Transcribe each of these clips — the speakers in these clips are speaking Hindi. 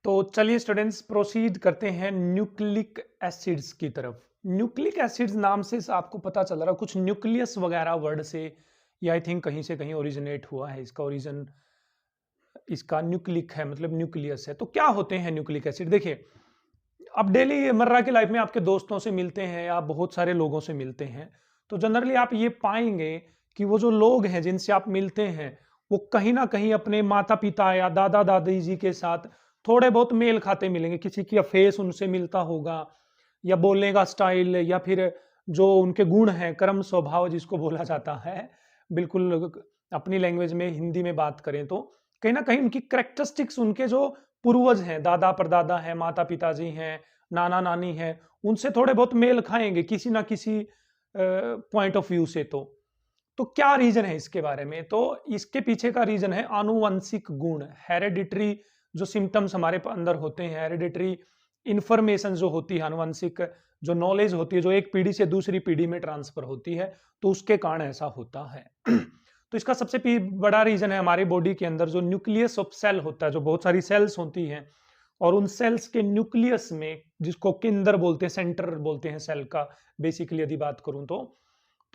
तो चलिए स्टूडेंट्स प्रोसीड करते हैं न्यूक्लिक एसिड्स की तरफ। न्यूक्लिक एसिड्स नाम से आपको पता चल रहा है कुछ न्यूक्लियस वगैरह वर्ड से, या आई थिंक कहीं से कहीं ओरिजिनेट हुआ है। इसका ओरिजिन इसका न्यूक्लिक है, मतलब न्यूक्लियस है। तो क्या होते हैं न्यूक्लिक एसिड? देखिए, अब डेली मर्रा की लाइफ में आपके दोस्तों से मिलते हैं या बहुत सारे लोगों से मिलते हैं, तो जनरली आप ये पाएंगे कि वो जो लोग हैं जिनसे आप मिलते हैं, वो कहीं ना कहीं अपने माता पिता या दादा दादी जी के साथ थोड़े बहुत मेल खाते मिलेंगे। किसी की फेस उनसे मिलता होगा, या बोलने का स्टाइल, या फिर जो उनके गुण हैं, कर्म स्वभाव जिसको बोला जाता है, बिल्कुल अपनी लैंग्वेज में हिंदी में बात करें तो कहीं ना कहीं उनकी करेक्टरिस्टिक्स, उनके जो पूर्वज हैं, दादा परदादा हैं, माता पिताजी हैं, नाना नानी हैं, उनसे थोड़े बहुत मेल खाएंगे किसी ना किसी पॉइंट ऑफ व्यू से। तो क्या रीजन है इसके बारे में? तो इसके पीछे का रीजन है आनुवंशिक गुण, हेरिडिटरी जो सिम्टम्स हमारे अंदर होते हैं, हेरिडिटरी इंफॉर्मेशन जो होती है, आनुवंशिक जो नॉलेज होती है, जो एक पीढ़ी से दूसरी पीढ़ी में ट्रांसफर होती है, तो उसके कारण ऐसा होता है। तो इसका सबसे बड़ा रीजन है हमारी बॉडी के अंदर जो न्यूक्लियस ऑफ सेल होता है, जो बहुत सारी सेल्स होती हैं, और उन सेल्स के न्यूक्लियस में, जिसको केंद्र बोलते हैं, सेंटर बोलते हैं सेल का बेसिकली यदि बात करूं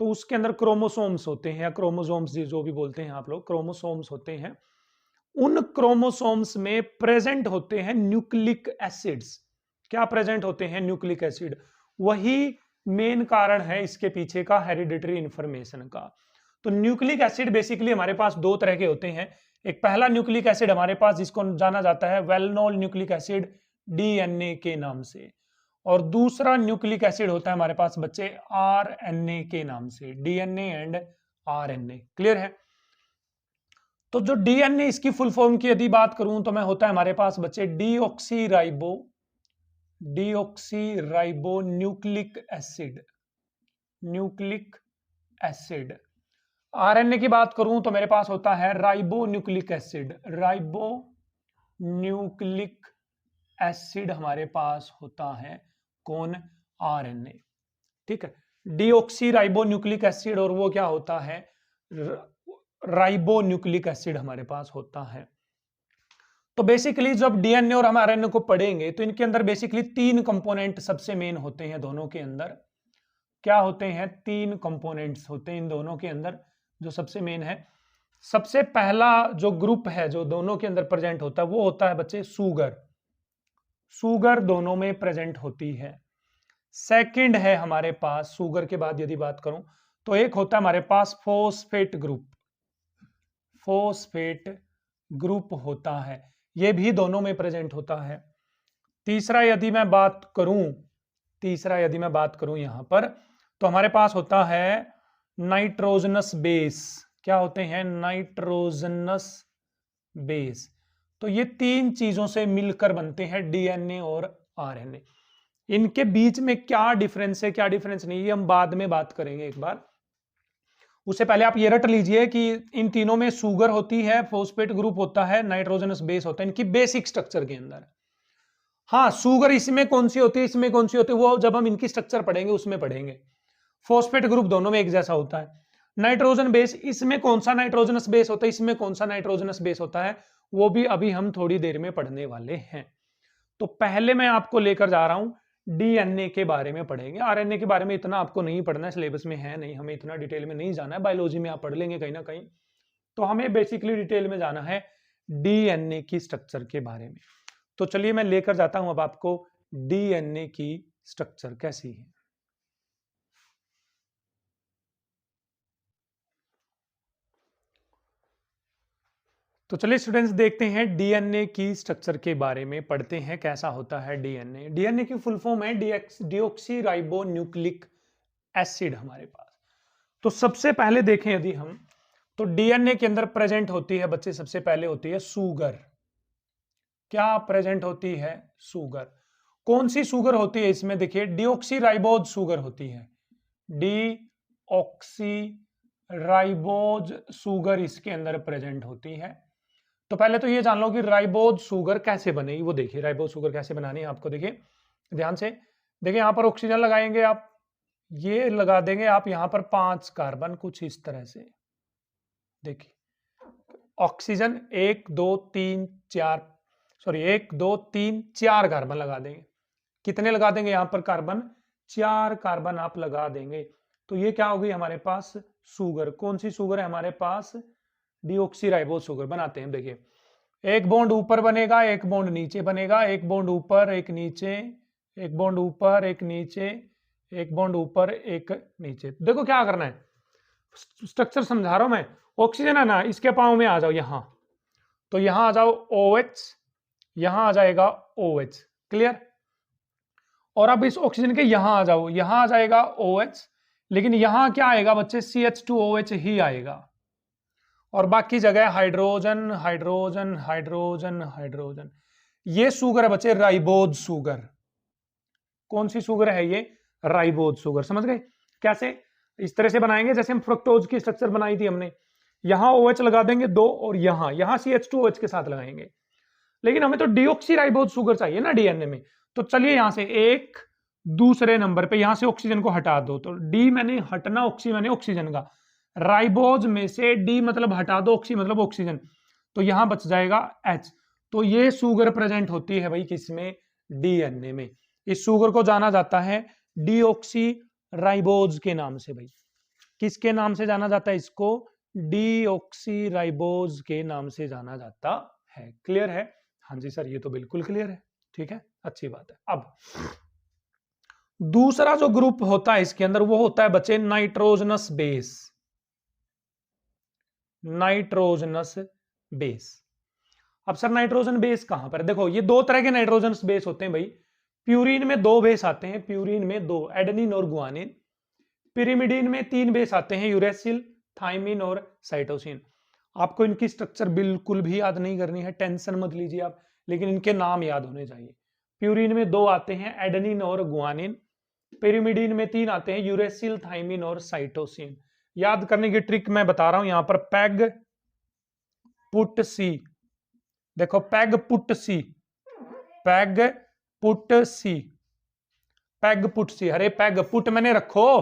तो उसके अंदर क्रोमोसोम्स होते हैं, या क्रोमोसोम्स जो भी बोलते हैं आप लोग, क्रोमोसोम्स होते हैं। उन क्रोमोसोम्स में प्रेजेंट होते हैं न्यूक्लिक एसिड्स। क्या प्रेजेंट होते हैं? Nucleic acid. वही मेन कारण है इसके पीछे का हेरिडिटरी इंफॉर्मेशन का। तो न्यूक्लिक एसिड बेसिकली हमारे पास दो तरह के होते हैं। एक पहला न्यूक्लिक एसिड हमारे पास जिसको जाना जाता है well known nucleic acid, DNA के नाम से, और दूसरा न्यूक्लिक एसिड होता है हमारे पास बच्चे आरएनए के नाम से, डीएनए एंड आरएनए। क्लियर है? तो जो डीएनए, इसकी फुल फॉर्म की यदि बात करूं तो मैं होता है हमारे पास बच्चे deoxy ribo nucleic acid, nucleic acid. RNA की बात करूं तो मेरे पास होता है ribo nucleic acid, ribo nucleic acid हमारे पास होता है। कौन? आरएनए। ठीक है, डीऑक्सी राइबो न्यूक्लिक एसिड, और वो क्या होता है? राइबो न्यूक्लिक एसिड हमारे पास होता है। तो बेसिकली जब डीएनए और हम आरएनए को पढ़ेंगे तो इनके अंदर बेसिकली तीन कंपोनेंट सबसे मेन होते हैं दोनों के अंदर। क्या होते हैं? तीन कंपोनेंट्स होते हैं इन दोनों के अंदर जो सबसे मेन है। सबसे पहला जो ग्रुप है जो दोनों के अंदर प्रेजेंट होता है वो होता है बच्चे सुगर। सुगर दोनों में प्रेजेंट होती है। सेकंड है हमारे पास, सुगर के बाद यदि बात करूं तो एक होता है हमारे पास फोस्फेट ग्रुप, फोस्फेट ग्रुप होता है, ये भी दोनों में प्रेजेंट होता है। तीसरा यदि मैं बात करूं यहां पर तो हमारे पास होता है नाइट्रोजनस बेस। क्या होते हैं? Nitrogenous base. तो ये तीन चीजों से मिलकर बनते हैं डीएनए और आरएनए। इनके बीच में क्या डिफरेंस है, क्या डिफरेंस नहीं, ये हम बाद में बात करेंगे एक बार। उससे पहले आप ये रट लीजिए कि इन तीनों में सुगर होती है, फोस्फेट ग्रुप होता है, नाइट्रोजनस बेस होता है, इनकी बेसिक स्ट्रक्चर के अंदर। हाँ, सुगर इसमें कौन सी होती है, इसमें कौन सी होती है, वो जब हम इनकी स्ट्रक्चर पढ़ेंगे उसमें पढ़ेंगे। फोस्फेट ग्रुप दोनों में एक जैसा होता है। नाइट्रोजन बेस, इसमें कौन सा नाइट्रोजनस बेस होता है, इसमें कौन सा नाइट्रोजनस बेस होता है, वो भी अभी हम थोड़ी देर में पढ़ने वाले हैं। तो पहले मैं आपको लेकर जा रहा हूं डीएनए के बारे में पढ़ेंगे। आरएनए के बारे में इतना आपको नहीं पढ़ना है, सिलेबस में है नहीं, हमें इतना डिटेल में नहीं जाना है। बायोलॉजी में आप पढ़ लेंगे कहीं ना कहीं। तो हमें बेसिकली डिटेल में जाना है डीएनए की स्ट्रक्चर के बारे में। तो चलिए मैं लेकर जाता हूं अब आपको डीएनए की स्ट्रक्चर कैसी है। तो चलिए स्टूडेंट्स देखते हैं डीएनए की स्ट्रक्चर के बारे में, पढ़ते हैं कैसा होता है डीएनए। डीएनए की फुल फॉर्म है डीऑक्सी राइबो न्यूक्लिक एसिड हमारे पास। तो सबसे पहले देखें यदि हम, तो डीएनए के अंदर प्रेजेंट होती है बच्चे, सबसे पहले होती है सुगर। क्या प्रेजेंट होती है? सुगर। कौन सी सुगर होती है इसमें? देखिए, डीऑक्सी राइबोज सुगर होती है, डीऑक्सी राइबोज सुगर इसके अंदर प्रेजेंट होती है। तो पहले तो ये जान लो कि राइबोज शुगर कैसे बनेगी, वो देखिए राइबोज शुगर कैसे बनानी है आपको। देखिए ध्यान से, देखिए यहां पर ऑक्सीजन लगाएंगे आप, ये लगा देंगे आप यहां पर 5 कार्बन, कुछ इस तरह से। देखिए ऑक्सीजन 1 2 3 4, सॉरी 1 2 3 4 कार्बन लगा देंगे। कितने लगा देंगे यहाँ पर कार्बन? 4 कार्बन आप लगा देंगे। तो ये क्या हो गई हमारे पास? शुगर। कौन सी शुगर है हमारे पास? डीऑक्सीराइबोज शुगर बनाते हैं। देखिए एक बॉन्ड ऊपर बनेगा, एक बॉन्ड नीचे बनेगा, एक बॉन्ड ऊपर एक नीचे, एक बॉन्ड ऊपर एक नीचे, एक बॉन्ड ऊपर एक नीचे। देखो क्या करना है, स्ट्रक्चर समझा रहा हूं मैं। ऑक्सीजन है ना, इसके पाँव में आ जाओ यहां, तो यहां आ जाओ OH, यहां आ जाएगा OH। क्लियर? और अब इस ऑक्सीजन के यहां आ जाओ, यहां आ जाएगा OH, लेकिन यहां क्या आएगा बच्चे? CH2OH ही आएगा, और बाकी जगह हाइड्रोजन हाइड्रोजन हाइड्रोजन हाइड्रोजन। ये शुगर है बच्चे राइबोज शुगर। कौन सी शुगर है ये? Ribose sugar. समझ गए कैसे? इस तरह से बनाएंगे जैसे हम फ्रुक्टोज की स्ट्रक्चर बनाई थी हमने। यहां OH लगा देंगे 2, और यहां CH2OH के साथ लगाएंगे। लेकिन हमें तो डीऑक्सीराइबोज शुगर चाहिए ना डीएनए में। तो चलिए यहां से एक दूसरे नंबर पे यहां से ऑक्सीजन को हटा दो, तो डी मैंने हटना, ऑक्सी मैंने ऑक्सीजन का, राइबोज में से डी मतलब हटा दो, ऑक्सी मतलब ऑक्सीजन, तो यहां बच जाएगा H। तो ये शुगर प्रेजेंट होती है भाई किसमें? डीएनए में। इस शुगर को जाना जाता है डीऑक्सी राइबोज के नाम से। भाई किसके नाम से जाना जाता है इसको? डीऑक्सी राइबोज के नाम से जाना जाता है। क्लियर है? हाँ जी सर, ये तो बिल्कुल क्लियर है। ठीक है, अच्छी बात है। अब दूसरा जो ग्रुप होता है इसके अंदर, वो होता है बच्चे नाइट्रोजनस बेस। Nitrogenous base. अब सर नाइट्रोजन बेस कहां पर? देखो ये दो तरह के नाइट्रोजन बेस होते हैं भाई। प्यूरिन में 2 बेस आते हैं, प्यूरिन में 2, एडेनिन और गुआनिन। पिरिमिडिन में 3 बेस आते हैं, यूरेसिल, थाइमिन और साइटोसिन। आपको इनकी स्ट्रक्चर बिल्कुल भी याद नहीं करनी है, टेंशन मत लीजिए आप, लेकिन इनके नाम याद होने चाहिए। प्यूरिन में 2 आते हैं, एडेनिन और गुआनिन। पिरिमिडिन में 3 आते हैं, यूरेसिल, थाइमिन और साइटोसिन। याद करने की ट्रिक मैं बता रहा हूं यहां पर, पैग पुट सी। देखो पैग पुट सी, पैग पुट सी, पैग पुट सी। अरे पैग पुट मैंने रखो,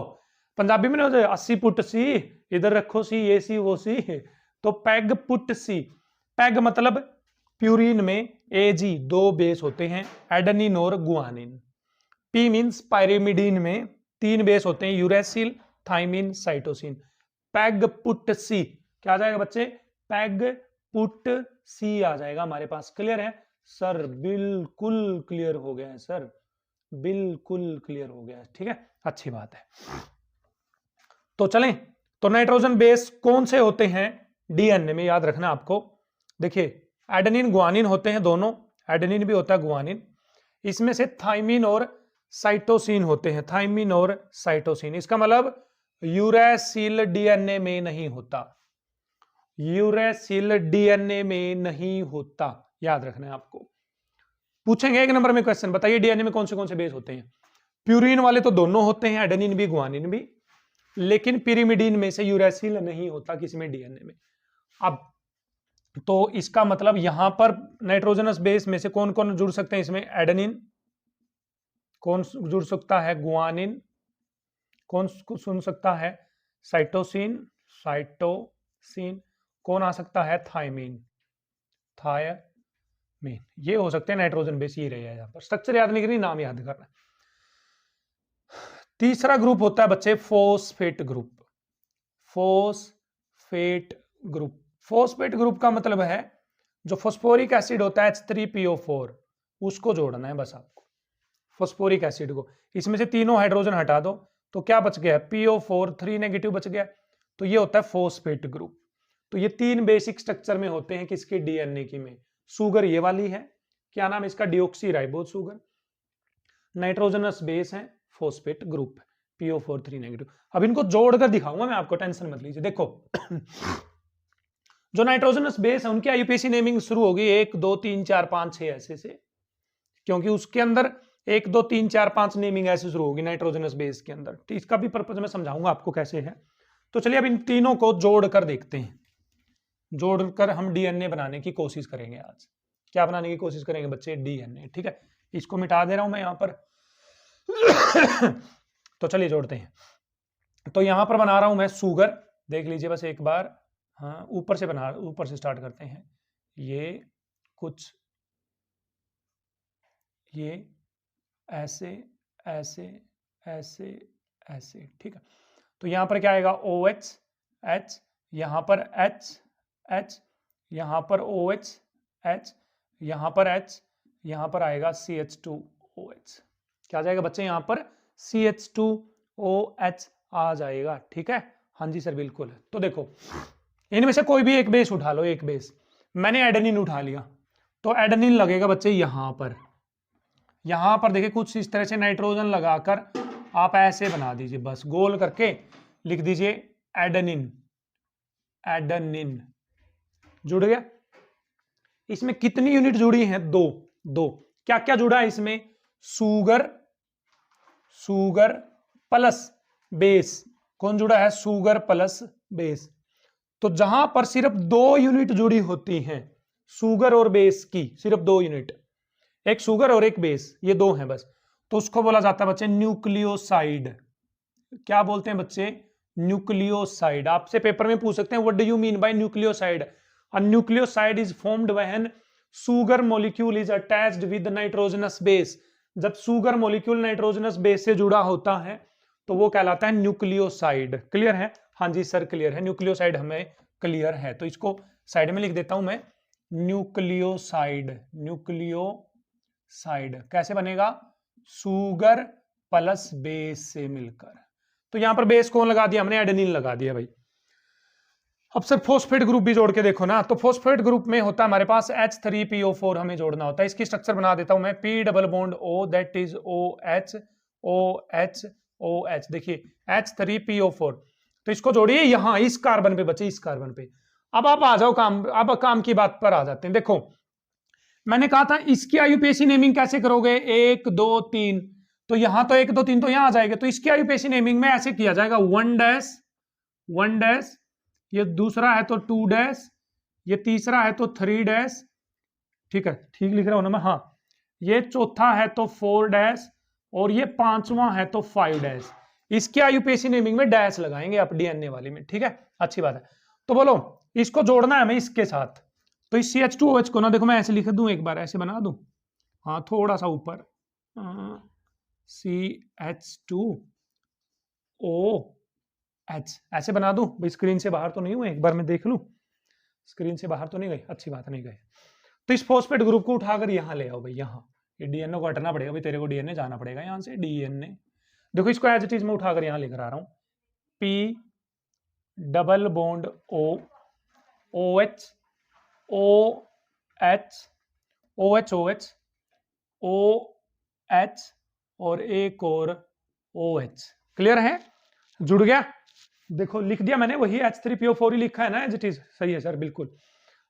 पंजाबी में 80 पुट सी, इधर रखो सी, ये सी वो सी। तो पैग पुट सी। पैग मतलब प्यूरिन में AG 2 बेस होते हैं, एडेनिन और गुआनिन। P मीन्स पायरिमिडीन में 3 बेस होते हैं, यूरेसिल, थाइमिन, साइटोसिन। पैग पुट सी क्या आ जाएगा बच्चे? पैग पुट सी आ जाएगा हमारे पास। क्लियर है सर? बिल्कुल क्लियर हो गया है सर, बिल्कुल क्लियर हो गया है। ठीक है, अच्छी बात है। तो चलें, तो नाइट्रोजन बेस कौन से होते हैं डीएनए में? याद रखना आपको। देखिए एडेनिन गुआनिन होते हैं दोनों, एडेनिन भी होता है गुआनिन। इसमें से थाइमिन और साइटोसिन होते हैं, थाइमिन और साइटोसिन। इसका मतलब यूरेसिल डीएनए में नहीं होता, यूरेसिल डीएनए में नहीं होता। याद रखना है आपको। पूछेंगे 1 नंबर में क्वेश्चन, बताइए डीएनए में कौन से बेस होते हैं? प्यूरिन वाले तो दोनों होते हैं, एडेनिन भी गुआनिन भी, लेकिन पिरिमिडीन में से यूरेसिल नहीं होता किसी में डीएनए में। अब तो इसका मतलब यहां पर नाइट्रोजनस बेस में से कौन कौन जुड़ सकते हैं इसमें? एडेनिन, कौन जुड़ सकता है? गुआनिन, कौन सुन सकता है? साइटोसिन, साइटोसिन, कौन आ सकता है? Thymine, thymine. ये हो सकते हैं नाइट्रोजन बेस, ये रहेगा यहां पर। स्ट्रक्चर याद नहीं करनी, नाम याद करना। तीसरा ग्रुप होता है बच्चे phosphate group. Phosphate group, phosphate group का मतलब है जो फॉस्फोरिक एसिड होता है H3PO4, उसको जोड़ना है बस आपको, फॉस्फोरिक एसिड को। इसमें से तीनों हाइड्रोजन हटा दो तो क्या बच गया? PO4 3 नेगेटिव बच गया। तो ये होता है फॉस्फेट ग्रुप। तो ये 3 बेसिक स्ट्रक्चर में होते हैं किसके? डीएनए की में। शुगर ये वाली है, क्या नाम है इसका? Deoxyribose sugar. नाइट्रोजनस बेस है, फॉस्फेट ग्रुप, PO4 3 नेगेटिव। अब इनको जोड़कर दिखाऊंगा मैं आपको, टेंशन मत लीजिए। देखो जो नाइट्रोजनस बेस है उनकी आईयूपीएसी नेमिंग शुरू होगी 1 2 3 4 5 6 ऐसे से, क्योंकि उसके अंदर 1 2 3 4 5 नेमिंग ऐसे शुरू होगी नाइट्रोजनस बेस के अंदर। तो इसका भी पर्पज मैं समझाऊंगा आपको कैसे है। तो चलिए अब इन तीनों को जोड़कर देखते हैं, जोड़कर हम डीएनए बनाने की कोशिश करेंगे आज। क्या बनाने की कोशिश करेंगे बच्चे? डीएनए। ठीक है, इसको मिटा दे रहा हूं मैं यहां पर। तो चलिए जोड़ते हैं। तो यहां पर बना रहा हूं मैं शुगर, देख लीजिए बस एक बार। हाँ, ऊपर से स्टार्ट करते हैं। ये कुछ ये ऐसे ऐसे ऐसे ऐसे, ठीक है। तो यहां पर क्या आएगा, OH H, यहां पर H H, यहां पर OH H, यहां पर H, यहां पर आएगा CH2OH। क्या आ जाएगा बच्चे, यहां पर CH2OH आ जाएगा, ठीक है। हाँ जी सर बिल्कुल। तो देखो इनमें से कोई भी एक बेस उठा लो, एक बेस, मैंने एडेनिन उठा लिया, तो एडेनिन लगेगा बच्चे यहां पर। यहां पर देखिए कुछ इस तरह से नाइट्रोजन लगाकर आप ऐसे बना दीजिए, बस गोल करके लिख दीजिए एडेनिन। एडेनिन जुड़ गया। इसमें कितनी यूनिट जुड़ी हैं, दो। दो क्या क्या जुड़ा है इसमें, सुगर, सुगर प्लस बेस। कौन जुड़ा है, सुगर प्लस बेस। तो जहां पर सिर्फ 2 यूनिट जुड़ी होती हैं सुगर और बेस की, सिर्फ 2 यूनिट, एक सुगर और एक बेस, ये 2 हैं बस, तो उसको बोला जाता है बच्चे न्यूक्लियोसाइड। क्या बोलते हैं बच्चे, न्यूक्लियोसाइड। आपसे पेपर में पूछ सकते हैं what do you mean by nucleoside. A nucleoside is formed when sugar molecule is attached with nitrogenous base. जब सुगर मॉलिक्यूल नाइट्रोजनस बेस से जुड़ा होता है तो वो कहलाता है न्यूक्लियोसाइड। क्लियर है, हाँ जी सर क्लियर है, न्यूक्लियोसाइड हमें क्लियर है। तो इसको साइड में लिख देता हूं मैं, न्यूक्लियोसाइड। न्यूक्लियोसाइड कैसे बनेगा, सुगर प्लस बेस से मिलकर। तो यहां पर बेस कौन लगा दिया हमने, एडेनिन लगा दिया भाई। अब सर फॉस्फेट ग्रुप भी जोड़ के देखो ना, तो फॉस्फेट ग्रुप में होता है हमारे पास H3PO4 हमें जोड़ना होता है। इसकी स्ट्रक्चर बना देता हूं मैं, P double bond O that is OH OH OH। देखिए H3PO4, तो इसको जोड़िए यहां इस कार्बन पे बचे, इस कार्बन पे। अब आप आ जाओ काम, अब काम की बात पर आ जाते हैं। देखो मैंने कहा था इसकी आईयूपीएसी नेमिंग कैसे करोगे, 1 2 3, तो यहां तो 1 2 3 तो यहां आ जाएगा। तो इसकी आईयूपीएसी नेमिंग में ऐसे किया जाएगा, 1 डैश 1 डैश, ये दूसरा है तो 2 डैश, ये तीसरा है तो 3 डैश, ठीक है ठीक लिख रहा हूं ना मैं, हाँ। ये चौथा है तो 4 डैश, और ये पांचवा है तो 5 डैश। इसके आईयूपीएसी नेमिंग में डैश लगाएंगे आप डीएनए वाली में, ठीक है, अच्छी बात है। तो बोलो इसको जोड़ना है हमें इसके साथ, तो इस CH2OH को ना देखो मैं ऐसे लिख दूं, एक बार ऐसे बना दूं, हाँ थोड़ा सा ऊपर, CH2OH ऐसे बना दूं भाई। स्क्रीन से बाहर तो नहीं हुए, एक बार मैं देख लूं, स्क्रीन से बाहर तो नहीं गई, अच्छी बात नहीं गए। तो इस फॉस्फेट ग्रुप को उठाकर यहां ले आओ भाई, यहां ये डीएनए को हटना पड़ेगा भाई, तेरे को डीएनए जाना पड़ेगा यहां से, डीएनए देखो इसको एज इट इज में उठाकर यहां लेकर आ रहा हूं, P double bond O OH OH OH OH OH और एक और OH। क्लियर है, जुड़ गया। देखो लिख दिया मैंने, वही H3PO4 ही लिखा है ना, एज इट इज, सही है सर बिल्कुल।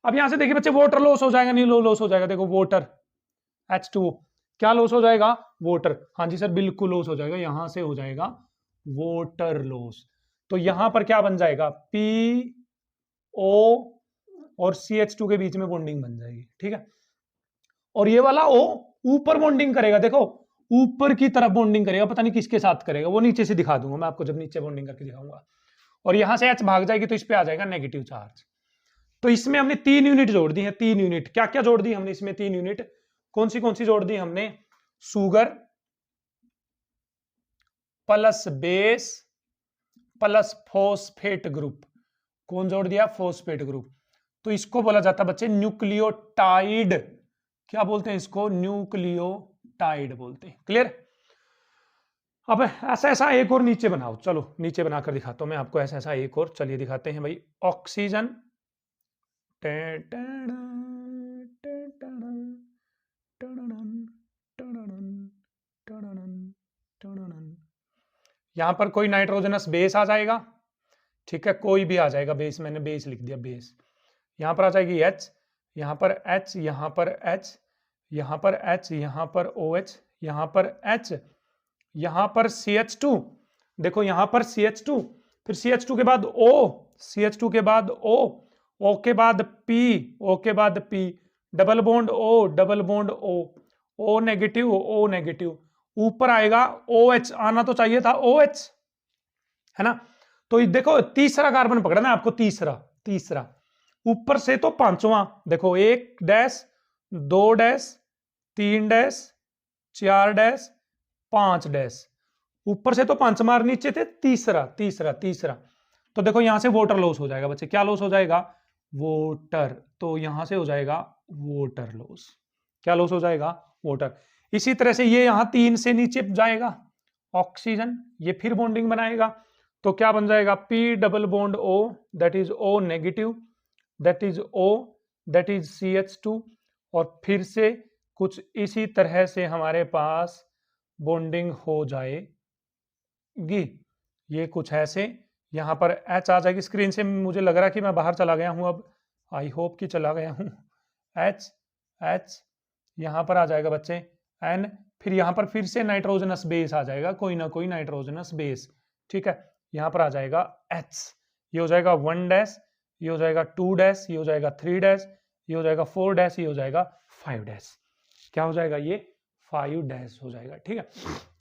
अब यहां से देखिए बच्चे वाटर लॉस हो जाएगा, नहीं लॉस हो जाएगा, देखो वाटर H2O क्या लॉस हो जाएगा, वाटर, हाँ जी सर बिल्कुल लॉस हो जाएगा, यहां से हो जाएगा वाटर लॉस। तो यहां पर क्या बन जाएगा, PO और CH2 के बीच में बॉन्डिंग बन जाएगी, ठीक है। और ये वाला O ऊपर बॉन्डिंग करेगा, देखो ऊपर की तरफ बॉन्डिंग करेगा, पता नहीं किसके साथ करेगा, वो नीचे से दिखा दूंगा मैं आपको जब नीचे बॉन्डिंग करके दिखाऊंगा। और यहां से H भाग जाएगी तो इस पे आ जाएगा नेगेटिव चार्ज। तो इसमें हमने 3 यूनिट जोड़ दी है, 3 यूनिट। क्या क्या जोड़ दी हमने इसमें, 3 यूनिट कौन सी जोड़ दी हमने, sugar plus base plus phosphate group. कौन जोड़ दिया, फॉस्फेट ग्रुप। तो इसको बोला जाता है बच्चे न्यूक्लियोटाइड। क्या बोलते हैं इसको, न्यूक्लियोटाइड बोलते हैं। क्लियर। अब ऐसा ऐसा एक और नीचे बनाओ, चलो नीचे बनाकर दिखाता हूं मैं आपको, ऐसा ऐसा एक और, चलिए दिखाते हैं भाई। ऑक्सीजन, यहां पर कोई नाइट्रोजनस बेस आ जाएगा, ठीक है, कोई भी आ जाएगा बेस, मैंने बेस लिख दिया बेस। यहां पर आ जाएगी H, यहां पर H, यहां पर H, यहां पर H, यहां पर OH, यहां पर H, यहां पर CH2, देखो यहां पर CH2, फिर CH2 के बाद O, CH2 के बाद O, O के बाद P, O के बाद P, double bond O, double bond O, O negative, O negative, ऊपर आएगा OH, आना तो चाहिए था OH, है ना। तो देखो तीसरा कार्बन पकड़ना है आपको, तीसरा, तीसरा ऊपर से तो पांचवा, देखो 1 dash 2 dash 3 dash 4 dash 5 dash, ऊपर से तो 5 मार, नीचे थे तीसरा तीसरा तीसरा। तो देखो यहां से वोटर लॉस हो जाएगा बच्चे, क्या लॉस हो जाएगा? वोटर। तो यहां से हो जाएगा वोटर लॉस। क्या लॉस हो जाएगा? वोटर। इसी तरह से ये यहां 3 से नीचे जाएगा ऑक्सीजन, ये फिर बॉन्डिंग बनाएगा। तो क्या बन जाएगा? P double bond O, that is O negative, that is O, that is CH2। और फिर से कुछ इसी तरह से हमारे पास बॉन्डिंग हो जाएगी। ये कुछ ऐसे, यहां पर H आ जाएगी। स्क्रीन से मुझे लग रहा है कि मैं बाहर चला गया हूं, अब आई होप कि चला गया हूं। H H यहां पर आ जाएगा बच्चे N, फिर यहां पर फिर से नाइट्रोजनस बेस आ जाएगा, कोई ना कोई नाइट्रोजनस बेस। ठीक है, यहां पर आ जाएगा H, ये हो जाएगा 1 डैश, ये हो जाएगा 2 डैश, ये हो जाएगा 3 डैश, ये हो जाएगा 4 डैश, ये हो जाएगा 5 डैश। क्या हो जाएगा? ये 5 डैश हो जाएगा। ठीक है,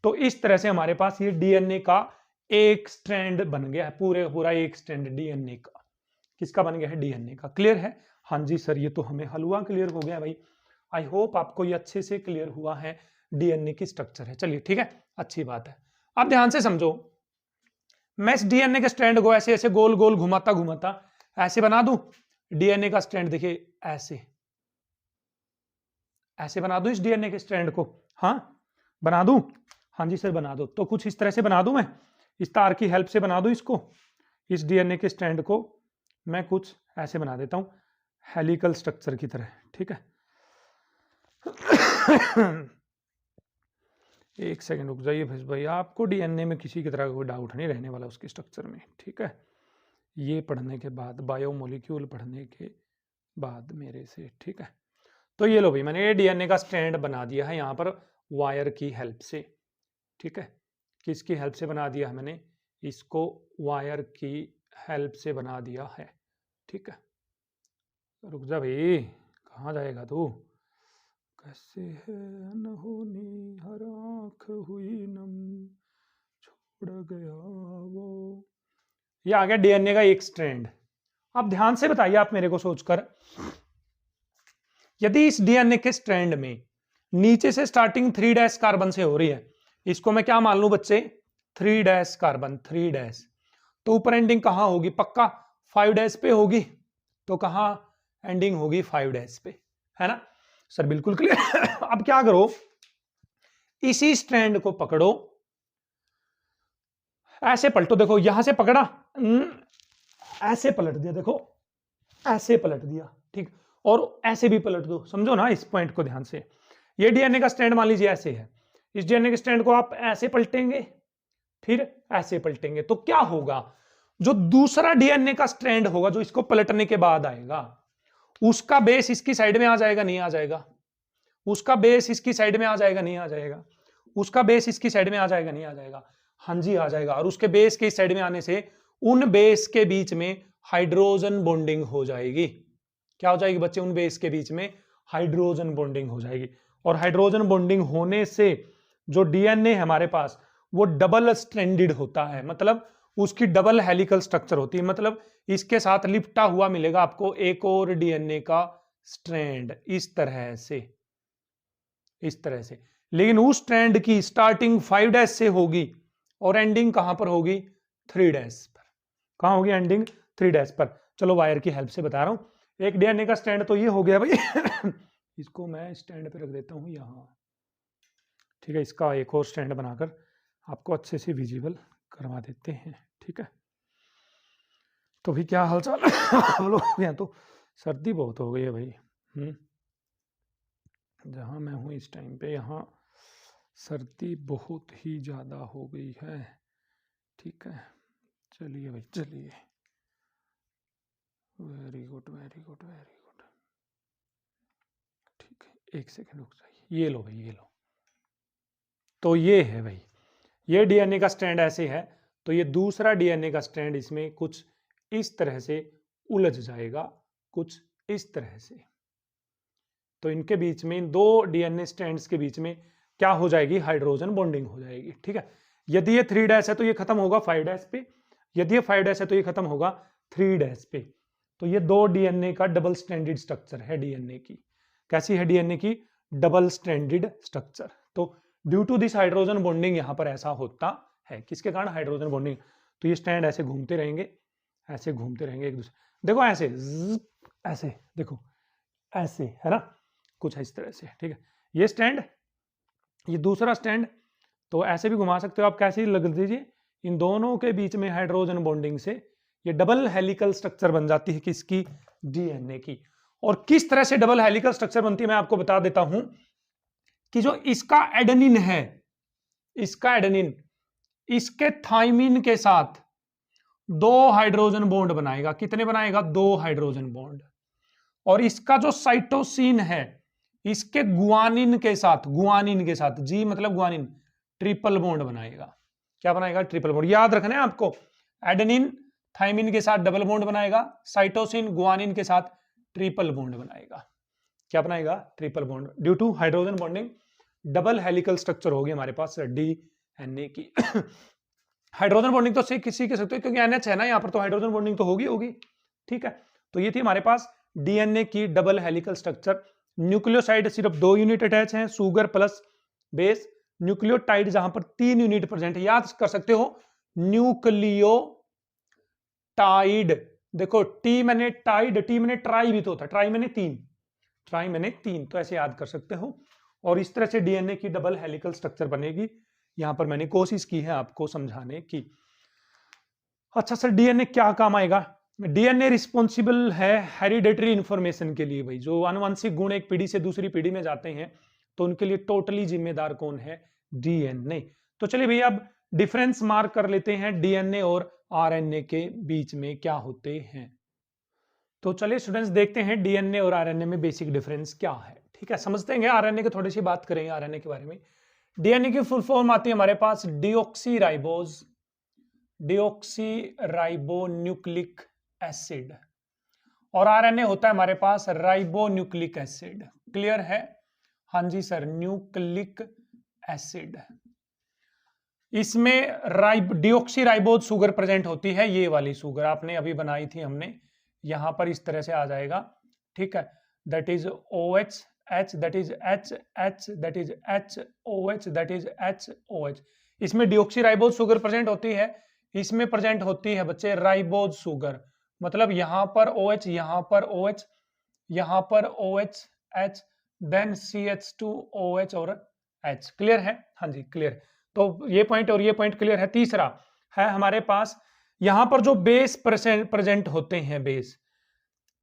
तो इस तरह से हमारे पास ये डीएनए का एक स्ट्रैंड बन गया है, पूरे पूरा एक स्ट्रैंड डीएनए का। किसका बन गया है? डीएनए का। क्लियर है? हाँ जी सर, ये तो हमें हलवा क्लियर हो गया भाई। आई होप आपको ये अच्छे से क्लियर हुआ है डीएनए की स्ट्रक्चर है। चलिए ठीक है, अच्छी बात है। अब ध्यान से समझो, मैं इस डीएनए के स्ट्रैंड को ऐसे ऐसे गोल गोल घुमाता घुमाता ऐसे बना दूं। डीएनए का स्ट्रैंड देखिए ऐसे ऐसे बना दूं इस डीएनए के स्ट्रैंड को। हाँ बना दूं? हाँ जी सर बना दो। तो कुछ इस तरह से बना दूं, मैं इस तार की हेल्प से बना दूं इसको, इस डीएनए के स्ट्रैंड को मैं कुछ ऐसे बना देता हूं, हेलिकल स्ट्रक्चर की तरह। ठीक है, एक सेकंड रुक जाइए भाई, आपको डीएनए में किसी की तरह कोई डाउट नहीं रहने वाला उसके स्ट्रक्चर में। ठीक है, ये पढ़ने के बाद, बायोमोलिक्यूल पढ़ने के बाद मेरे से। ठीक है, तो ये लो भाई, मैंने ये डीएनए का स्ट्रैंड बना दिया है यहाँ पर वायर की हेल्प से। ठीक है, किसकी हेल्प से बना दिया है? मैंने इसको वायर की हेल्प से बना दिया है। ठीक है, रुक जा भाई, कहाँ जाएगा तू? कैसे है अनहोनी हर आंख हुई नम, छोड़ गया वो। ये आ गया डीएनए का एक स्ट्रैंड। अब ध्यान से बताइए आप मेरे को सोचकर, यदि इस डीएनए के स्ट्रैंड में नीचे से स्टार्टिंग 3 डैश कार्बन से हो रही है, इसको मैं क्या मान लूं बच्चे? 3 डैश कार्बन, 3 डैश, तो ऊपर एंडिंग कहां होगी? पक्का 5 डैश पे होगी। तो कहां एंडिंग होगी? 5 डैश पे, है ना सर? बिल्कुल क्लियर। अब क्या करो, इसी स्ट्रैंड को पकड़ो, ऐसे पलटो। देखो यहां से पकड़ा, ऐसे पलट दिया, देखो ऐसे पलट दिया। ठीक, और ऐसे भी पलट दो। समझो ना इस पॉइंट को ध्यान से। ये डीएनए का स्ट्रैंड मान लीजिए ऐसे है, इस डीएनए के स्ट्रैंड को आप ऐसे पलटेंगे, फिर ऐसे पलटेंगे, तो क्या होगा? जो दूसरा डीएनए का स्ट्रैंड होगा, जो इसको पलटने के बाद आएगा, उसका बेस इसकी साइड में आ जाएगा, नहीं आ जाएगा? उसका बेस इसकी साइड में आ जाएगा, नहीं आ जाएगा? उसका बेस इसकी साइड में आ जाएगा, नहीं आ जाएगा? हाँ जी आ जाएगा। और उसके बेस के इस साइड में आने से उन बेस के बीच में हाइड्रोजन बॉन्डिंग हो जाएगी। क्या हो जाएगी बच्चे? उन बेस के बीच में हाइड्रोजन बॉन्डिंग हो जाएगी। और हाइड्रोजन बॉन्डिंग होने से जो डीएनए है हमारे पास, वो डबल स्ट्रैंडेड होता है, मतलब उसकी डबल हेलिकल स्ट्रक्चर होती है। मतलब इसके साथ लिपटा हुआ मिलेगा आपको एक और डीएनए का स्ट्रैंड, इस तरह से, इस तरह से। लेकिन उस स्ट्रैंड की स्टार्टिंग 5 डैश से होगी और एंडिंग कहां पर होगी? 3 डैश पर। कहां होगी एंडिंग? 3 डैश पर। चलो वायर की हेल्प से बता रहा हूं। एक डीएनए का स्ट्रैंड तो ये हो गया भाई। इसको मैं स्टैंड पे रख देता हूं यहां। ठीक है, इसका एक और स्टैंड बनाकर आपको अच्छे से विजिबल करवा देते हैं। ठीक है, तो भी क्या हालचाल हम लोग यहाँ तो सर्दी बहुत हो गई है भाई। जहाँ मैं हूँ इस टाइम पे, यहाँ सर्दी बहुत ही ज़्यादा हो गई है। ठीक है, चलिए भाई चलिए, very good very good very good. ठीक है, एक सेकंड रुक जाइए, ये लो भाई ये लो। तो ये है भाई, ये डीएनए का स्ट्रैंड ऐसे है, तो ये दूसरा डीएनए का स्ट्रैंड इसमें कुछ इस तरह से उलझ जाएगा, कुछ इस तरह से। तो इनके बीच में, इन दो डीएनए स्ट्रैंड्स के बीच में क्या हो जाएगी? हाइड्रोजन बॉन्डिंग हो जाएगी। ठीक है, यदि ये 3 डैश है तो ये खत्म होगा 5 डैश पे, यदि ये 5 डैश है तो ये खत्म होगा 3 डैश पे। तो ये दो डीएनए का डबल स्ट्रैंडेड स्ट्रक्चर है डीएनए की। कैसी है डीएनए की? Double stranded structure. तो due to this hydrogen bonding यहाँ पर ऐसा होता है। किसके कारण? Hydrogen bonding. तो ये स्टैंड ऐसे घूमते रहेंगे एक दूसरे, देखो ऐसे ऐसे, देखो ऐसे, है ना, कुछ इस तरह से, ठीक है। ये स्टैंड, ये दूसरा स्टैंड, तो ऐसे भी घुमा सकते हो आप, कैसे लग दीजिए। इन दोनों के बीच में हाइड्रोजन बॉन्डिंग से ये डबल हेलिकल स्ट्रक्चर बन जाती है किसकी? डीएनए की। और किस तरह से डबल हेलिकल स्ट्रक्चर बनती है मैं आपको बता देता हूं कि जो इसका एडेनिन है, इसका एडेनिन इसके थाइमिन के साथ 2 हाइड्रोजन बॉन्ड बनाएगा। कितने बनाएगा? 2 हाइड्रोजन बॉन्ड। और इसका जो साइटोसिन है इसके गुआनिन के साथ, जी मतलब गुआनिन, ट्रिपल बॉन्ड बनाएगा। क्या बनाएगा? Triple bond. याद रखना है आपको, एडेनिन थाइमिन के साथ डबल बॉन्ड बनाएगा, साइटोसिन गुआनिन के साथ ट्रिपल बॉन्ड बनाएगा। क्या बनाएगा? Triple bond. Due to hydrogen bonding double helical structure होगी हमारे पास डीएनए की। हाइड्रोजन बॉन्डिंग तो किसी के सकते हो क्योंकि NH है ना यहाँ पर, तो हाइड्रोजन बॉन्डिंग तो होगी, ठीक है। तो ये थी हमारे पास डीएनए की डबल हेलिकल स्ट्रक्चर। न्यूक्लियोसाइड सिर्फ 2 यूनिट अटैच हैं, सुगर प्लस बेस। न्यूक्लियोटाइड जहां पर 3 यूनिट प्रेजेंट है, याद कर सकते हो न्यूक्लियोटाइड। देखो टी मैंने टाइड, टी मैंने ट्राई भी तो होता है, ट्राई मैंने 3, तो ऐसे याद कर सकते हो। और इस तरह से डीएनए की डबल हेलिकल स्ट्रक्चर बनेगी। यहां पर मैंने कोशिश की है आपको समझाने की। अच्छा सर, डीएनए क्या काम आएगा? डीएनए रिस्पॉन्सिबल है हेरिडेटरी इंफॉर्मेशन के लिए भाई। जो आनुवंशिक गुण एक पीढ़ी से दूसरी पीढ़ी में जाते हैं तो उनके लिए टोटली जिम्मेदार कौन है? डीएनए। तो चलिए भैया अब डिफरेंस मार्क कर लेते हैं डीएनए और आरएनए के बीच में क्या होते हैं। तो चलिए स्टूडेंट्स देखते हैं डीएनए और आरएनए में बेसिक डिफरेंस क्या है। ठीक है, समझते हैं। आरएनए की थोड़ी सी बात करेंगे आरएनए के बारे में। डीएनए की फुल फॉर्म आती है हमारे पास डीऑक्सीराइबोन्यूक्लिक एसिड, और आरएनए होता है हमारे पास राइबोन्यूक्लिक एसिड। क्लियर है? हाँ जी सर, न्यूक्लिक एसिड। इसमें डीऑक्सीराइबोज शुगर प्रेजेंट होती है, ये वाली शुगर आपने अभी बनाई थी हमने, यहां पर इस तरह से आ जाएगा। ठीक है, that is OH H, that is H H, that is HOH, that is HOH। इसमें डीऑक्सीराइबोज शुगर प्रेजेंट होती है, इसमें प्रेजेंट होती है बच्चे राइबोज शुगर। मतलब यहां पर OH, यहां पर OH, यहां पर OH H, देन CH2OH और H। क्लियर है? हाँ जी क्लियर। तो ये पॉइंट और ये पॉइंट क्लियर है। तीसरा है हमारे पास यहां पर जो बेस प्रेजेंट होते हैं, बेस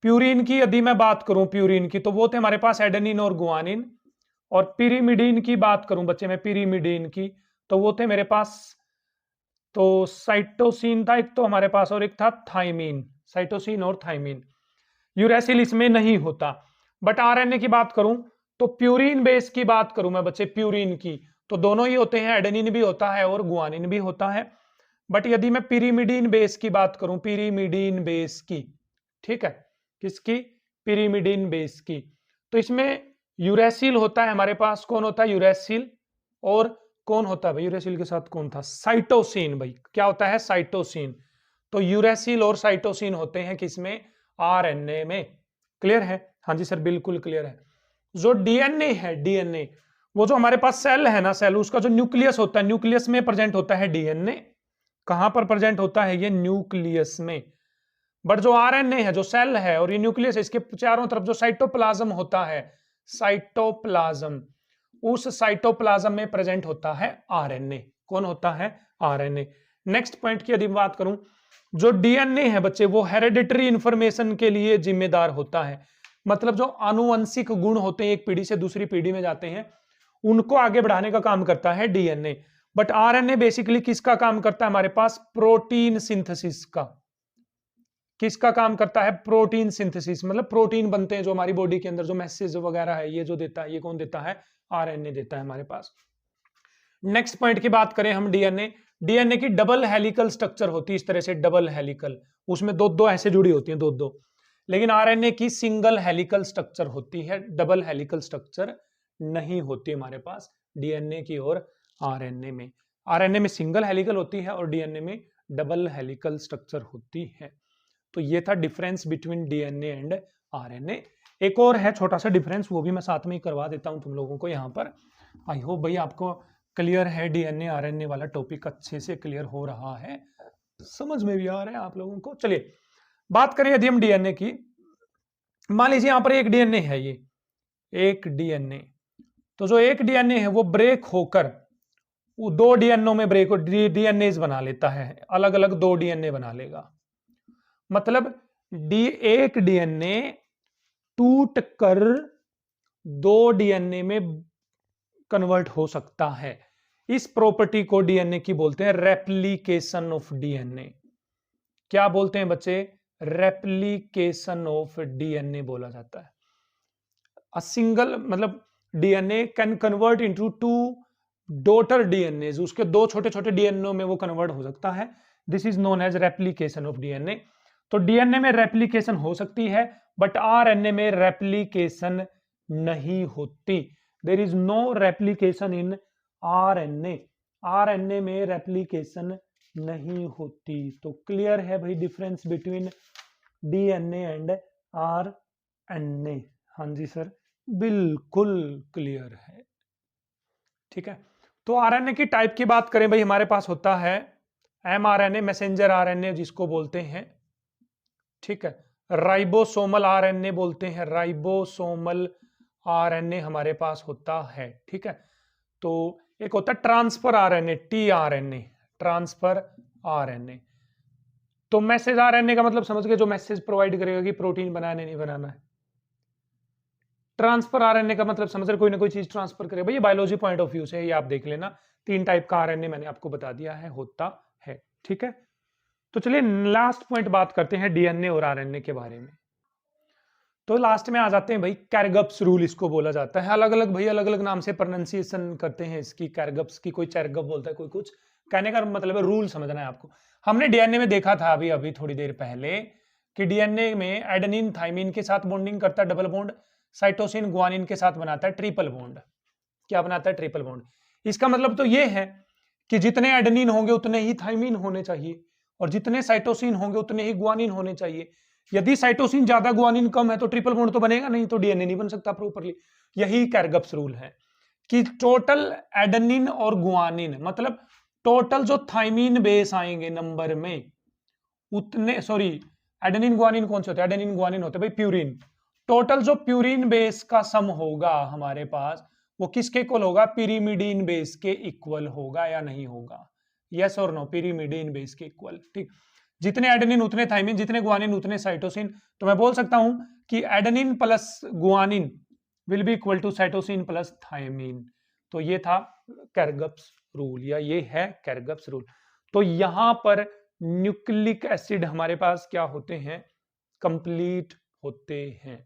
प्यूरिन की यदि मैं बात करूं, प्यूरिन की, तो वो थे हमारे पास एडेनिन और गुआनिन। और पिरीमिडीन की बात करूं बच्चे मैं, पिरीमिडीन की, तो वो थे मेरे पास, तो साइटोसिन था एक तो हमारे पास, और एक था थाइमीन, साइटोसिन और थाइमीन। यूरेसिल इसमें नहीं होता। बट आरएनए की बात करूं तो प्यूरिन बेस की बात करूं मैं बच्चे, प्यूरिन की, तो दोनों ही होते हैं, एडेनिन भी होता है और गुआनिन भी होता है। बट यदि मैं पिरीमिडीन बेस की बात करूं, पिरीमिडीन बेस की, ठीक है, किसकी? पिरीमिडीन बेस की, तो इसमें यूरेसिल होता है हमारे पास। कौन होता है? यूरेसिल। और कौन होता है भाई यूरेसिल के साथ? कौन था? साइटोसिन। भाई क्या होता है? साइटोसिन। तो यूरेसिल और साइटोसिन होते हैं किसमें? आरएनए में। क्लियर है? हाँ जी सर बिल्कुल क्लियर है। जो डीएनए है, डीएनए वो जो हमारे पास सेल है ना, सेल, उसका जो न्यूक्लियस होता है, न्यूक्लियस में प्रेजेंट होता है डीएनए। कहां पर प्रेजेंट होता है? ये न्यूक्लियस में। बट जो आरएनए है, जो सेल है और ये न्यूक्लियस है, इसके चारों तरफ जो साइटोप्लाज्म होता है, साइटोप्लाज्म, उस साइटोप्लाज्म में प्रेजेंट होता है आरएनए। कौन होता है? आरएनए। नेक्स्ट पॉइंट की यदि बात करूं, जो डीएनए है बच्चे वो हेरेडिटरी इंफॉर्मेशन के लिए जिम्मेदार होता है। मतलब जो आनुवंशिक गुण होते हैं एक पीढ़ी से दूसरी पीढ़ी में जाते हैं, उनको आगे बढ़ाने का काम करता है डीएनए। बट आरएनए बेसिकली किसका काम करता है? हमारे पास प्रोटीन सिंथेसिस का। किसका काम करता है? Protein synthesis. मतलब प्रोटीन बनते हैं जो हमारी बॉडी के अंदर, जो मैसेज वगैरह है, ये जो देता है, ये कौन देता है? आरएनए देता है हमारे पास। नेक्स्ट पॉइंट की बात करें हम, डीएनए, डीएनए की डबल हेलिकल स्ट्रक्चर होती है, इस तरह से डबल हेलिकल, उसमें दो दो ऐसे जुड़ी होती हैं, दो दो। लेकिन आरएनए की सिंगल हेलिकल स्ट्रक्चर होती है, डबल हेलिकल स्ट्रक्चर नहीं होती हमारे पास डीएनए की और आरएनए में। आरएनए में सिंगल हेलिकल होती है और डीएनए में डबल हेलिकल स्ट्रक्चर होती है। तो ये था difference between DNA and RNA. एक और है छोटा सा डिफरेंस, वो भी मैं साथ में ही करवा देता हूं तुम लोगों को। यहाँ पर आई होप भाई आपको क्लियर है, डीएनए आरएनए वाला टॉपिक अच्छे से क्लियर हो रहा है, समझ में भी आ रहा है आप लोगों को। चलिए बात करें यदि हम डीएनए की, मान लीजिए यहां पर एक डीएनए है, ये एक डीएनए, तो जो एक डीएनए है वो ब्रेक होकर वो दो डीएनए में ब्रेक हो डीएनए बना लेता है, अलग अलग दो डीएनए बना लेगा। मतलब एक डीएनए टूट कर दो डीएनए में कन्वर्ट हो सकता है। इस प्रॉपर्टी को डीएनए की बोलते हैं रेप्लिकेशन ऑफ डीएनए। क्या बोलते हैं बच्चे? रेप्लिकेशन ऑफ डीएनए बोला जाता है। अ सिंगल मतलब DNA can convert into two daughter DNA, उसके दो छोटे छोटे डीएनए में वो कन्वर्ट हो सकता है। This is known as replication of DNA. तो डीएनए में रेप्लिकेशन हो सकती है, बट आरएनए में रेप्लिकेशन नहीं होती। There is no replication in RNA. RNA में रेप्लिकेशन नहीं होती। तो क्लियर है भाई difference between DNA and RNA? हाँ जी सर, बिल्कुल क्लियर है। ठीक है, तो आरएनए की टाइप की बात करें भाई, हमारे पास होता है एमआरएनए, मैसेंजर आरएनए जिसको बोलते हैं। ठीक है, राइबोसोमल आरएनए बोलते हैं, राइबोसोमल आरएनए हमारे पास होता है। ठीक है, तो एक होता है transfer RNA, tRNA, transfer RNA. तो मैसेज आरएनए का मतलब समझ गए, जो मैसेज प्रोवाइड करेगा कि प्रोटीन बनाना नहीं बनाना है। ट्रांसफर आरएनए का मतलब समझ रहे, कोई ना कोई चीज ट्रांसफर करे। भाई ये बायोलॉजी पॉइंट ऑफ व्यू से ये आप देख लेना, तीन टाइप का आरएनए मैंने आपको बता दिया है होता है। ठीक है, तो चलिए लास्ट पॉइंट बात करते हैं डीएनए और आरएनए के बारे में। तो लास्ट में आ जाते हैं भाई कैरगप्स रूल, इसको बोला जाता है। अलग अलग भाई अलग अलग नाम से प्रोनाउंसिएशन करते हैं इसकी, कैरगप्स की, कोई चैरगप बोलता है, कोई कुछ। कहने का मतलब है रूल समझना है आपको। हमने डीएनए में देखा था अभी अभी थोड़ी देर पहले कि डीएनए में एडेनिन थाइमिन के साथ बॉन्डिंग करता है डबल बॉन्ड, साइटोसिन गुआनिन के साथ बनाता है ट्रिपल बॉन्ड। क्या बनाता है? Triple bond. इसका मतलब तो ये है कि जितने एडेनिन होंगे उतने ही थाइमिन होने चाहिए, और जितने साइटोसिन होंगे उतने ही गुआनिन होने चाहिए। यदि साइटोसिन ज्यादा गुआनिन कम है तो ट्रिपल बॉन्ड तो बनेगा नहीं, तो डीएनए नहीं बन सकता प्रॉपर्ली। यही कैरगप्स रूल है कि टोटल एडेनिन और गुआनिन, मतलब टोटल जो थाइमिन बेस आएंगे नंबर में उतने, सॉरी एडेनिन गुआनिन कौन से होते हैं? एडेनिन गुआनिन होते हैं भाई प्यूरिन। टोटल जो प्यूरिन बेस का सम होगा हमारे पास, वो किसके इक्वल होगा? पिरिमिडीन बेस के इक्वल होगा या नहीं होगा? यस और नो? पिरिमिडीन बेस के इक्वल। ठीक, जितने एडेनिन उतने थाइमिन, जितने गुआनिन उतने साइटोसिन। तो मैं बोल सकता हूं कि adenine plus guanine will be equal to cytosine plus thymine. तो ये था कैरगप्स रूल, या ये है कैरगप्स रूल। तो यहां पर न्यूक्लिक एसिड हमारे पास क्या होते हैं? कंप्लीट होते हैं।